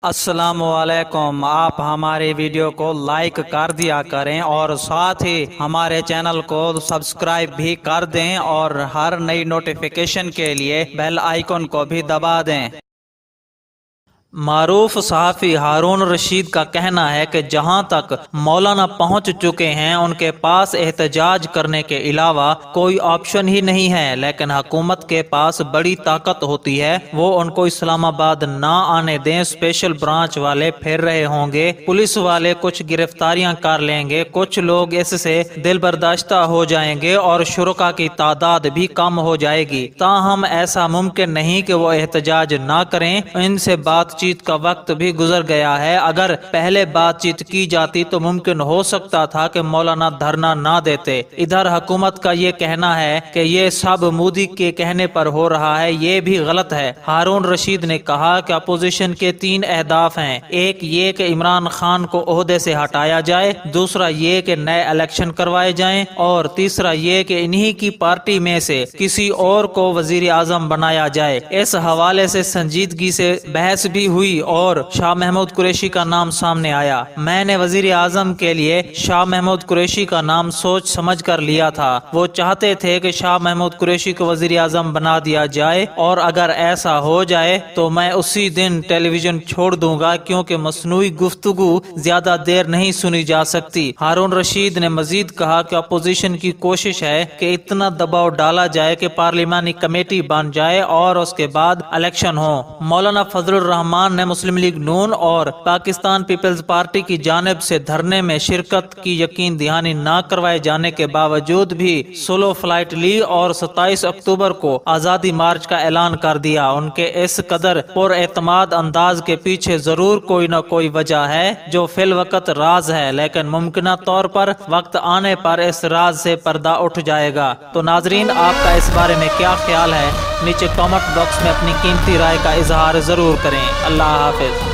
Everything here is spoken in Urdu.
السلام علیکم۔ آپ ہمارے ویڈیو کو لائک کر دیا کریں اور ساتھ ہی ہمارے چینل کو سبسکرائب بھی کر دیں اور ہر نئی نوٹیفیکیشن کے لیے بیل آئیکن کو بھی دبا دیں۔ معروف صحافی ہارون رشید کا کہنا ہے کہ جہاں تک مولانا پہنچ چکے ہیں ان کے پاس احتجاج کرنے کے علاوہ کوئی آپشن ہی نہیں ہے، لیکن حکومت کے پاس بڑی طاقت ہوتی ہے، وہ ان کو اسلام آباد نہ آنے دیں۔ اسپیشل برانچ والے پھر رہے ہوں گے، پولیس والے کچھ گرفتاریاں کر لیں گے، کچھ لوگ اس سے دل برداشتہ ہو جائیں گے اور شرکاء کی تعداد بھی کم ہو جائے گی۔ تاہم ایسا ممکن نہیں کہ وہ احتجاج نہ کریں، ان سے بات چیت کا وقت بھی گزر گیا ہے۔ اگر پہلے بات چیت کی جاتی تو ممکن ہو سکتا تھا کہ مولانا دھرنا نہ دیتے۔ ادھر حکومت کا یہ کہنا ہے کہ یہ سب مودی کے کہنے پر ہو رہا ہے، یہ بھی غلط ہے۔ ہارون رشید نے کہا کہ اپوزیشن کے 3 اہداف ہیں، ایک یہ کہ عمران خان کو عہدے سے ہٹایا جائے، دوسرا یہ کہ نئے الیکشن کروائے جائیں، اور تیسرا یہ کہ انہی کی پارٹی میں سے کسی اور کو وزیر اعظم بنایا جائے۔ اس حوالے سے سنجیدگی سے بحث بھی ہوئی اور شاہ محمود قریشی کا نام سامنے آیا۔ میں نے وزیر اعظم کے لیے شاہ محمود قریشی کا نام سوچ سمجھ کر لیا تھا۔ وہ چاہتے تھے کہ شاہ محمود قریشی کو وزیر اعظم بنا دیا جائے، اور اگر ایسا ہو جائے تو میں اسی دن ٹیلی ویژن چھوڑ دوں گا، کیونکہ مصنوعی گفتگو زیادہ دیر نہیں سنی جا سکتی۔ ہارون رشید نے مزید کہا کہ اپوزیشن کی کوشش ہے کہ اتنا دباؤ ڈالا جائے کہ پارلیمانی کمیٹی بن جائے اور اس کے بعد الیکشن ہو۔ مولانا فضل الرحمان نے مسلم لیگ نون اور پاکستان پیپلز پارٹی کی جانب سے دھرنے میں شرکت کی یقین دہانی نہ کروائے جانے کے باوجود بھی سولو فلائٹ لی اور 27 اکتوبر کو آزادی مارچ کا اعلان کر دیا۔ ان کے اس قدر پر اعتماد انداز کے پیچھے ضرور کوئی نہ کوئی وجہ ہے جو فی الوقت راز ہے، لیکن ممکنہ طور پر وقت آنے پر اس راز سے پردہ اٹھ جائے گا۔ تو ناظرین، آپ کا اس بارے میں کیا خیال ہے؟ نیچے کامنٹ باکس میں اپنی قیمتی رائے کا اظہار ضرور کریں۔ اللہ حافظ۔